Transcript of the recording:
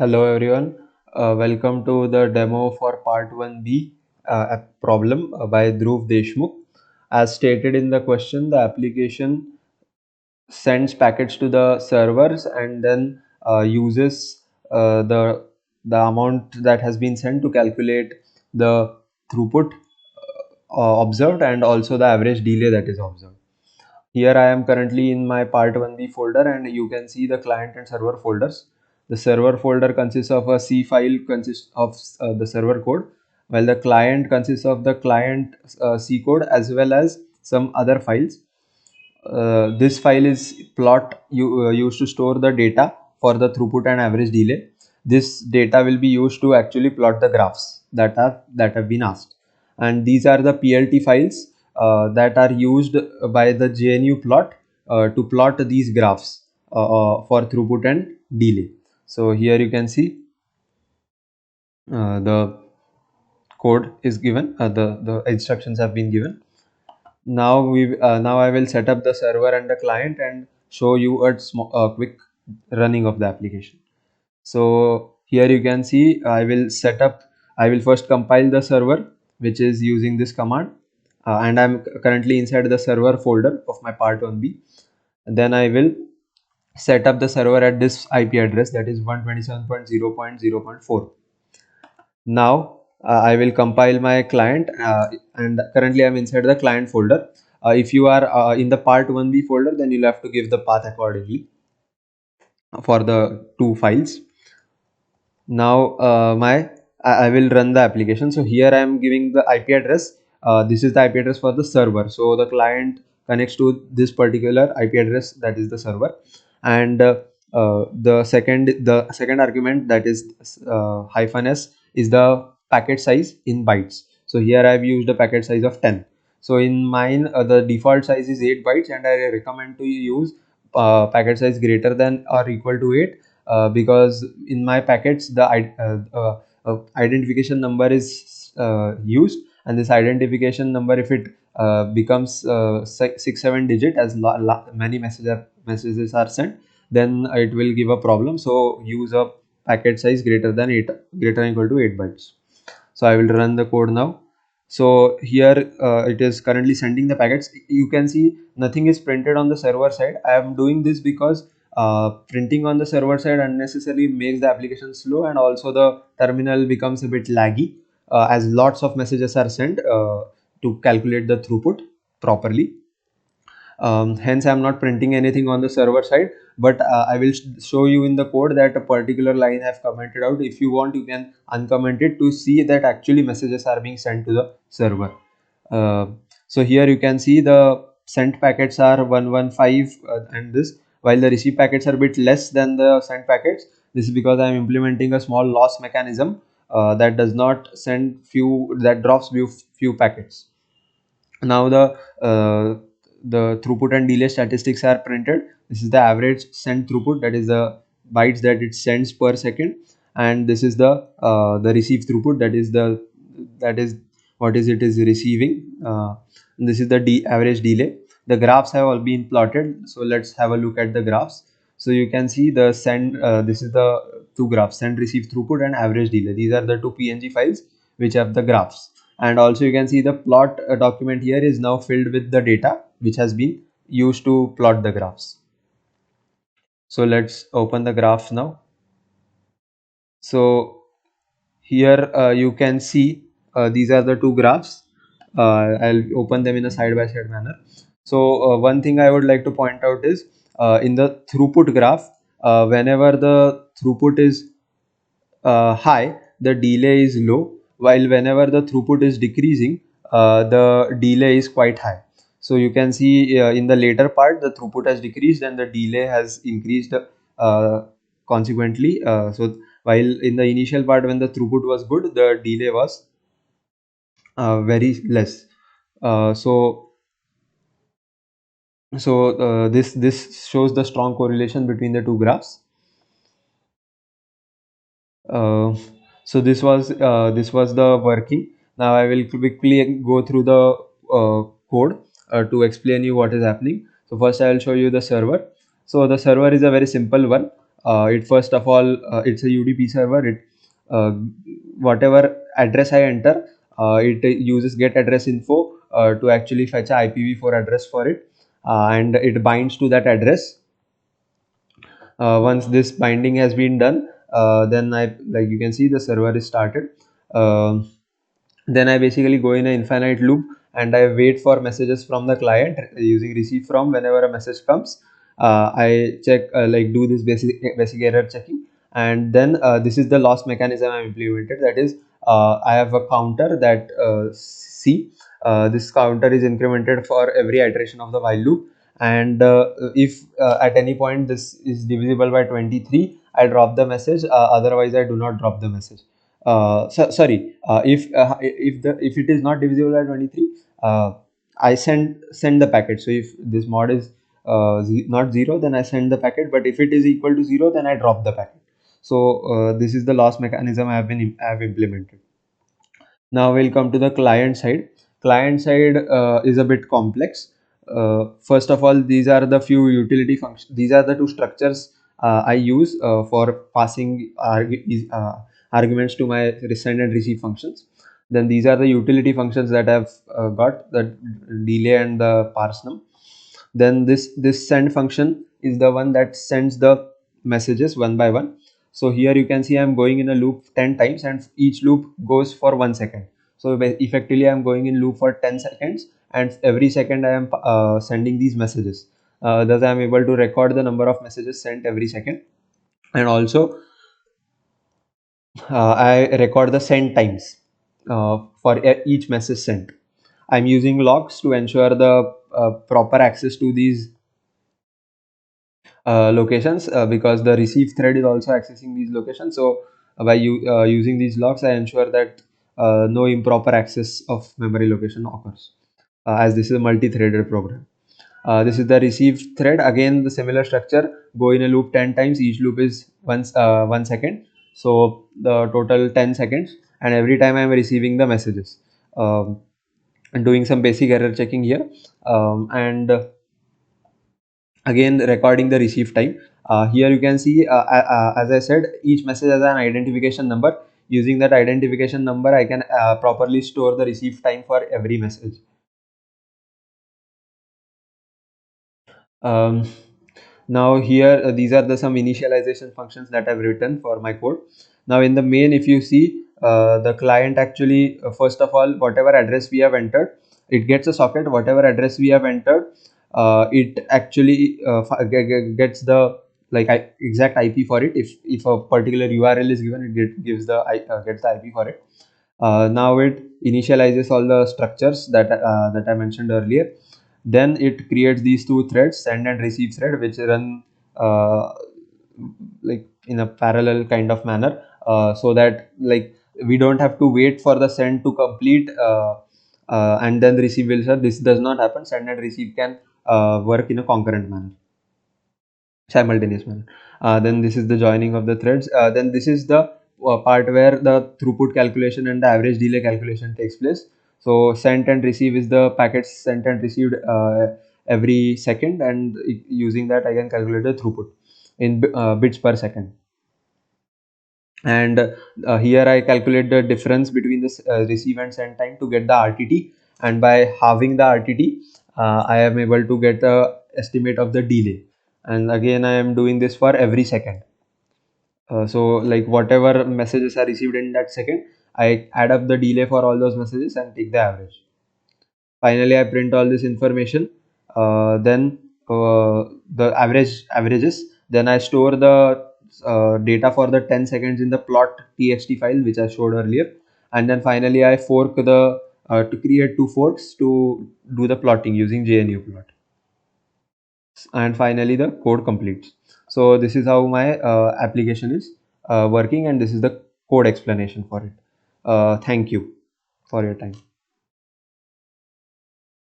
Hello everyone, welcome to the demo for part 1B a problem by Dhruv Deshmukh. As stated in the question, the application sends packets to the servers and then uses the amount that has been sent to calculate the throughput observed and also the average delay that is observed. Here I am currently in my part 1B folder and you can see the client and server folders. The server folder consists of a C file consists of the server code, while the client consists of the client C code as well as some other files. This file is plot used to store the data for the throughput and average delay. This data will be used to actually plot the graphs that have been asked, and these are the PLT files that are used by the GNU plot to plot these graphs for throughput and delay. So here you can see the code is given, the instructions have been given. Now I will set up the server and the client and show you a quick running of the application. So here you can see I will first compile the server, which is using this command, and I'm currently inside the server folder of my part 1B. Then I will set up the server at this IP address, that is 127.0.0.4. Now I will compile my client, and currently I'm inside the client folder. If you are in the part 1B folder, then you'll have to give the path accordingly for the two files. Now I will run the application. So here I am giving the IP address. This is the IP address for the server. So the client connects to this particular IP address, that is the server, and the second argument, that is -s, is the packet size in bytes. So here I have used a packet size of 10. So in mine the default size is 8 bytes, and I recommend to use packet size greater than or equal to 8, because in my packets the identification number is used, and this identification number, if it becomes 6-7 digit, as many messages are sent, then it will give a problem. So use a packet size greater than 8, greater than equal to 8 bytes. So I will run the code now. So here it is currently sending the packets. You can see nothing is printed on the server side. I am doing this because printing on the server side unnecessarily makes the application slow, and also the terminal becomes a bit laggy as lots of messages are sent to calculate the throughput properly. Hence I'm not printing anything on the server side, but I will show you in the code that a particular line I have commented out. If you want, you can uncomment it to see that actually messages are being sent to the server. uh, so here you can see the sent packets are 115, and this, while the receive packets are a bit less than the sent packets. This is because I am implementing a small loss mechanism that does not send few, that drops few packets. Now the throughput and delay statistics are printed. This is the average send throughput, that is the bytes that it sends per second, and this is the receive throughput, that is what is it is receiving. This is the average delay. The graphs have all been plotted, so let's have a look at the graphs. So you can see the send, this is the two graphs, send, receive throughput and average delay. These are the two PNG files which have the graphs, and also you can see the plot document here is now filled with the data which has been used to plot the graphs. So let's open the graphs now. So here you can see these are the two graphs. I'll open them in a side by side manner. So one thing I would like to point out is in the throughput graph, whenever the throughput is high, the delay is low, while whenever the throughput is decreasing, the delay is quite high. So you can see in the later part the throughput has decreased and the delay has increased consequently. So while in the initial part, when the throughput was good, the delay was very less. So this shows the strong correlation between the two graphs. uh, so this was the working. Now I will quickly go through the code to explain you what is happening. So first I will show you the server. So the server is a very simple one. It first of all, it's a UDP server. It uh, whatever address I enter, it uses get address info to actually fetch a IPv4 address for it, and it binds to that address. Once this binding has been done, then I, like you can see, the server is started. Um then I basically go in an infinite loop and I wait for messages from the client using receive from. Whenever a message comes, I check, like do this basic error checking, and then this is the loss mechanism I implemented. That is, I have a counter that C. This counter is incremented for every iteration of the while loop, and if at any point this is divisible by 23, I drop the message. Otherwise, I do not drop the message. Sorry, if it is not divisible by 23, I send the packet. So if this mod is not 0, then I send the packet, but if it is equal to 0, then I drop the packet. So this is the loss mechanism I have implemented. Now we'll come to the client side. Client side is a bit complex. First of all, these are the few utility functions. These are the two structures I use for passing arguments to my send and receive functions. Then these are the utility functions that I've got, the delay and the parse num. Then this send function is the one that sends the messages one by one. So here you can see I'm going in a loop 10 times, and each loop goes for 1 second. So effectively I'm going in loop for 10 seconds, and every second I am sending these messages. Thus I am able to record the number of messages sent every second, and also I record the send times for each message sent. I'm using logs to ensure the proper access to these locations, because the receive thread is also accessing these locations. So by using these logs, I ensure that no improper access of memory location occurs, as this is a multi-threaded program. This is the receive thread. Again, the similar structure. Go in a loop 10 times. Each loop is 1 second. So the total 10 seconds. And every time I am receiving the messages, and doing some basic error checking here, and again recording the receive time. Here you can see, as I said, each message has an identification number. Using that identification number, I can properly store the receive time for every message. um, Now here, these are the some initialization functions that I've written for my code. Now in the main, if you see, the client actually, first of all, whatever address we have entered, it gets a socket. Whatever address we have entered, it actually gets the, like, exact IP for it. If a particular URL is given, it gives the gets the IP for it. Now it initializes all the structures that I mentioned earlier. Then it creates these two threads, send and receive thread, which run uh, like in a parallel kind of manner, so that, like, we don't have to wait for the send to complete, and then receive will start. This does not happen. Send and receive can work in a concurrent manner, simultaneous manner. Then this is the joining of the threads. Then this is the part where the throughput calculation and the average delay calculation takes place. So sent and receive is the packets sent and received every second, and using that I can calculate the throughput in bits per second. And here I calculate the difference between this receive and send time to get the RTT, and by halving the RTT, I am able to get a estimate of the delay. And again, I am doing this for every second. So like whatever messages are received in that second, I add up the delay for all those messages and take the average. Finally, I print all this information. Then the averages. Then I store the data for the 10 seconds in the plot txt file which I showed earlier. And then finally, I fork the to create two forks to do the plotting using JNU plot. And finally, the code completes. So this is how my application is working, and this is the code explanation for it. Thank you for your time.